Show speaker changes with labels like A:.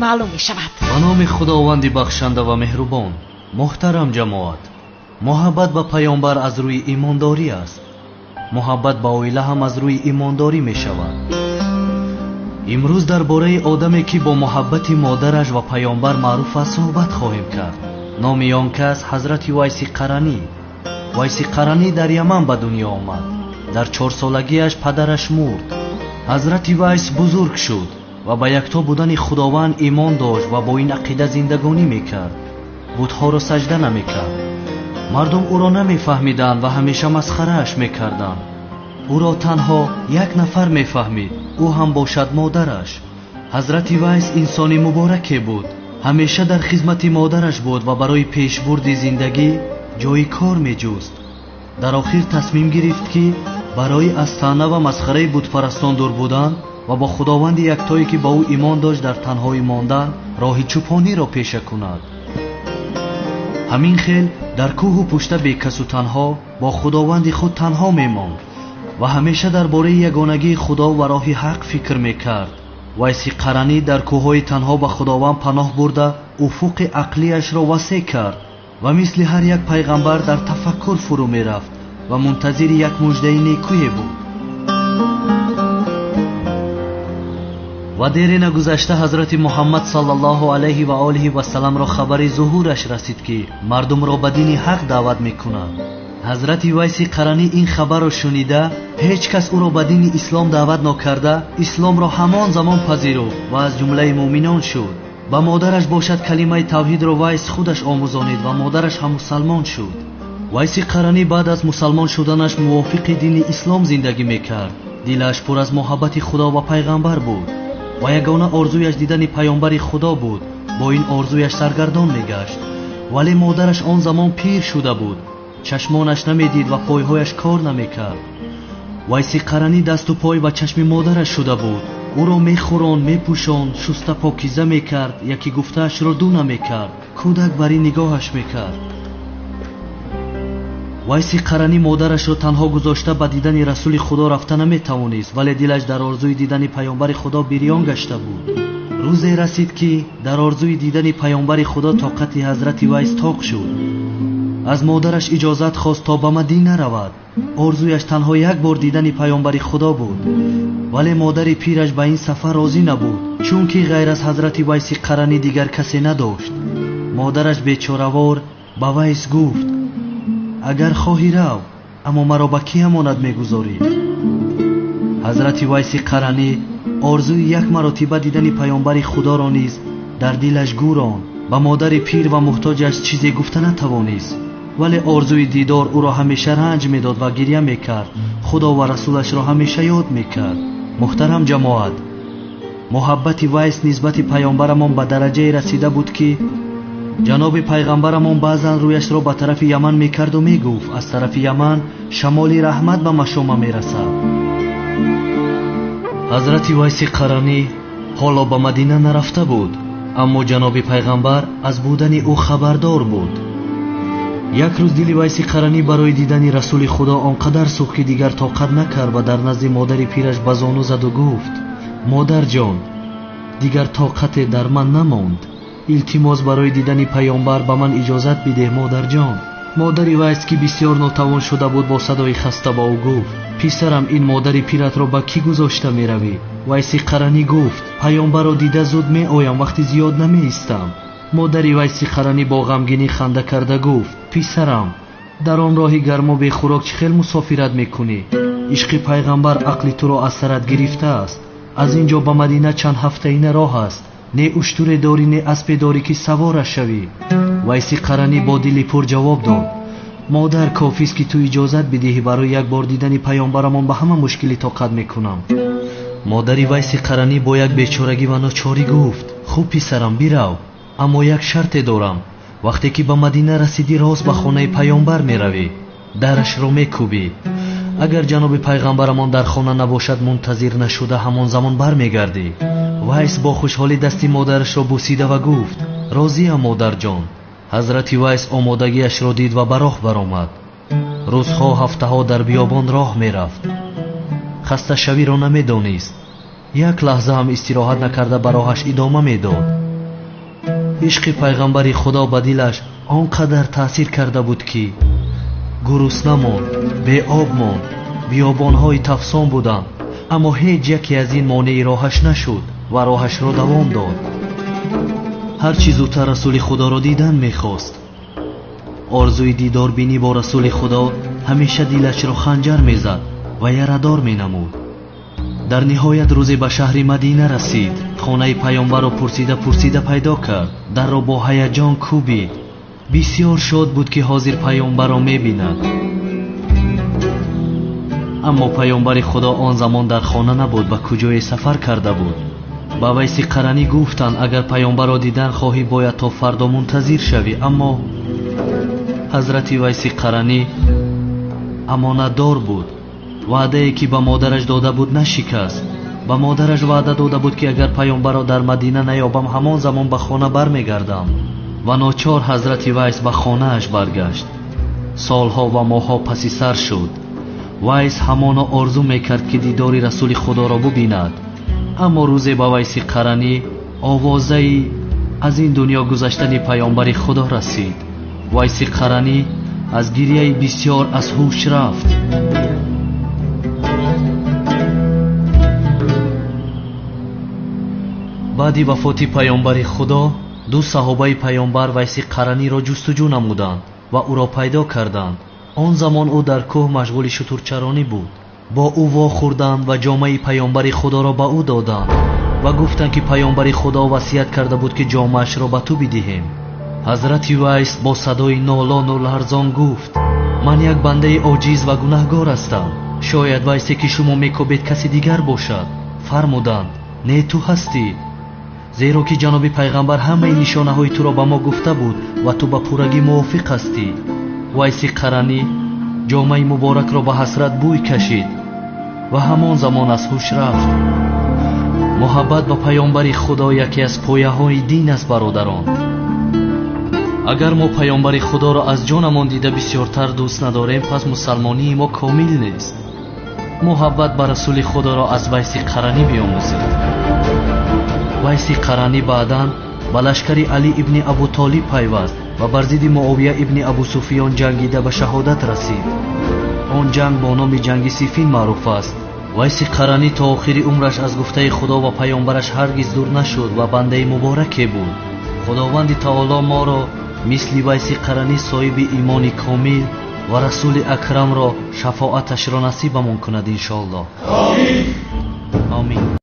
A: معلوم می شود.
B: به نام خداوند بخشنده و مهربان. محترم جماعت، محبت به پیامبر از روی ایمانداری است. محبت به اویله هم از روی ایمانداری می شود. امروز درباره آدمی که با محبت مادرش و پیامبر معروف است صحبت خواهیم کرد. نام آن کس حضرت ویس قرنی. ویس قرنی در یمن به دنیا آمد. در 4 سالگیش پدرش مرد. حضرت ویس بزرگ شد و به یکتا بودن خداوند ایمان داشت و با این عقیده زندگانی میکرد. بت‌ها را سجده نمیکرد. مردم او را نمیفهمیدند و همیشه مسخره‌اش میکردند. او را تنها یک نفر میفهمید، او هم باشد مادرش. حضرت ویس انسانی مبارکی بود. همیشه در خدمت مادرش بود و برای پیشبرد زندگی جای کار میجست. در آخر تصمیم گرفت که برای از طعنه و مسخره بتپرستان دور بودن و با خداوند یکتایی که با او ایمان داشت در تنهایی ماندن راه چوپانی را پیشه کند. همین خیل در کوه و پشت بیکس و تنها با خداوند خود تنها میماند و همیشه درباره یگانگی خدا و راه حق فکر میکرد. ویس قرنی در کوههای تنها به خداوند پناه برده افق عقلیش را وسیع کرد و مثل هر یک پیغمبر در تفکر فرو میرفت و منتظر یک مژده نیکویی بود. و دیر نگذشته حضرت محمد صلی الله علیه و آله و سلم را خبر ظهورش رسید که مردم را به دین حق دعوت میکند. حضرت ویس قرنی این خبر را شنیده هیچ کس او را به دین اسلام دعوت نکرده اسلام را همان زمان پذیرفت و از جمله مؤمنان شد. با مادرش باشد کلمه توحید را ویس خودش آموزانید و مادرش هم مسلمان شد. ویس قرنی بعد از مسلمان شدنش موافق دین اسلام زندگی میکرد. دلش پر از محبت خدا و پیغمبر بود و یگانه آرزویش دیدن پیامبر خدا بود. با این آرزویش سرگردان میگشت. ولی مادرش آن زمان پیر شده بود. چشمانش نمیدید و پایهایش کار نمیکرد. ویس قرنی دست و پای و چشم مادرش شده بود. او را میخوراند، میپوشاند، شسته پاکیزه میکرد. یکی گفتهش را دو نمیکرد. کودک بری نگاهش میکرد. ویس قرنی مادرش را تنها گذاشته به دیدن رسول خدا رفته نمیتوانست، ولی دلش در آرزوی دیدن پیامبر خدا بریان گشته بود. روزی رسید که در آرزوی دیدن پیامبر خدا طاقت حضرت ویس طاق شد. از مادرش اجازت خواست تا به مدینه رود. آرزویش تنها یک بار دیدن پیامبر خدا بود، ولی مادر پیرش به این سفر راضی نبود، چون که غیر از حضرت ویس قرنی دیگر کسی نداشت. مادرش بیچاره‌وار به ویس گفت اگر خواهی رو، اما مرا به کی امانت میگذاری؟ حضرت ویس قرنی آرزوی یک مرتبه دیدن پیامبر خدا را نیز در دلش گوراند. به مادر پیر و محتاجش چیزی گفته نتوانست، ولی آرزوی دیدار او را همیشه رنج میداد و گریه میکرد. خدا و رسولش را همیشه یاد میکرد. محترم جماعت، محبت ویس نسبت پیامبرمان به درجه رسیده بود که جناب پیغمبرمان بعضا رویش را به طرف یمن میکرد و میگفت از طرف یمن شمال رحمت به مشام میرسد. حضرت ویس قرنی حالا به مدینه نرفته بود، اما جناب پیغمبر از بودن او خبردار بود. یک روز دل ویس قرنی برای دیدن رسول خدا آنقدر سوخت که دیگر طاقت نکرد و در نزد مادر پیرش به زانو زد و گفت مادر جان، دیگر طاقت در من نماند. التماس برای دیدن پیامبر به من اجازت بده مادر جان. مادر ویس که بسیار ناتوان شده بود با صدای خسته با او گفت پسرم، این مادر پیرت را به کی گذاشته می روی؟ ویس قرنی گفت پیامبر را دیده زود می آیم، وقتی زیاد نمی ایستم. مادر ویس قرنی با غمگینی خنده کرده گفت پسرم، در آن راه گرم و بی خوراک چه خیل مسافرت میکنی؟ عشق پیغمبر عقل تو را از سرت گرفته است. از اینجا به مدینه چند هفته این راه است. نه اشتر داری نه اسب داری که سوارش شوی. ویس قرنی با دل پر جواب داد مادر، کافی است که تو اجازت بدهی برای یک بار دیدن پیامبرمان به همه مشکلی طاقت میکنم. مادر ویس قرنی با یک بیچارگی و ناچاری گفت خوب پسرم برو، اما یک شرط دارم. وقتی که به مدینه رسیدی راست به خانه پیامبر می روی، درش رو میکوبی. اگر جناب پیغمبرمان در خانه نباشد منتظر نشده همان زمان بر میگردی. ویس با خوشحالی دستی مادرش را بوسیده و گفت راضیم مادر جان. حضرت ویس آمادگیش را دید و به راه برآمد. روزها هفته‌ها در بیابان راه میرفت. خسته شوی را نمیدانست. یک لحظه هم استراحت نکرده به راهش ادامه میداد. عشق پیغمبر خدا به دلش آنقدر تأثیر کرده بود که گرسنه ماند، بی آب ماند، بیابانهای تفسان بودند، اما هیچ یکی از این مانع راهش نشد و راهش را دوام داد. هر چیز زودتر رسول خدا را دیدن می‌خواست. آرزوی دیدار بینی با رسول خدا همیشه دلش را خنجر می‌زد و یره‌دار می‌نمود. در نهایت روزی به شهر مدینه رسید. خانه پیامبر را پرسیده پیدا کرد. در را با هیجان کوبید. بسیار شاد بود که حاضر پیامبر را می‌بیند. اما پیامبر خدا آن زمان در خانه نبود، به کجای سفر کرده بود. با ویس قرنی گفتند اگر پیامبر را دیدن خواهی باید تا فردا منتظر شوی. اما حضرت ویس قرنی امانتدار بود. وعده ای که به مادرش داده بود نشکست. به مادرش وعده داده بود که اگر پیامبر را در مدینه نیابم همان زمان به خانه برمیگردم. و ناچار حضرت ویس به خانه اش برگشت. سالها و ماهها پس سر شد. ویس همانا آرزو میکرد که دیدار رسول خدا را ببیند. اما روزی به ویس قرنی آوازه‌ای از این دنیا گذشتن پیامبر خدا رسید. ویس قرنی از گریه بسیار از هوش رفت. بعد وفات پیامبر خدا دو صحابه پیامبر ویس قرنی را جستجو نمودند و او را پیدا کردند. آن زمان او در کوه مشغول شترچرانی بود. با او وا خوردند و جامه پیامبر خدا را به او دادند و گفتند که پیامبر خدا وصیت کرده بود که جامه‌اش را به تو بدهیم. حضرت ویس با صدای نالان و لرزان گفت من یک بنده عاجز و گناهکار هستم. شاید ویسی که شما میکوبید کسی دیگر باشد. فرمودند نه تو هستی، زیرا که جناب پیغمبر همه نشانه های تو را به ما گفته بود و تو به پورگی موافق هستی. ویس قرنی جامه مبارک را به حسرت بوی کشید و همان زمان از هوش رفت. محبت به پیامبر خدا یکی از پایه های دین است برادران. اگر ما پیامبر خدا را از جانمان دیده بسیارتر دوست نداریم پس مسلمانی ما کامل نیست. محبت به رسول خدا را از ویس قرنی بیاموزید. ویس قرنی بعداً به لشکر علی ابن ابو طالب پیوست و بر ضد معاویه ابن ابو سفیان جنگیده به شهادت رسید. آن جنگ با نام جنگ صفین معروف است. ویس قرنی تا آخر عمرش از گفته خدا و پیامبرش هرگز دور نشد و بنده مبارکی بود. خداوند تعالی ما را مثل ویس قرنی صاحب ایمان کامل و رسول اکرم را شفاعتش را نصیبمان کند ان شاء الله. آمین.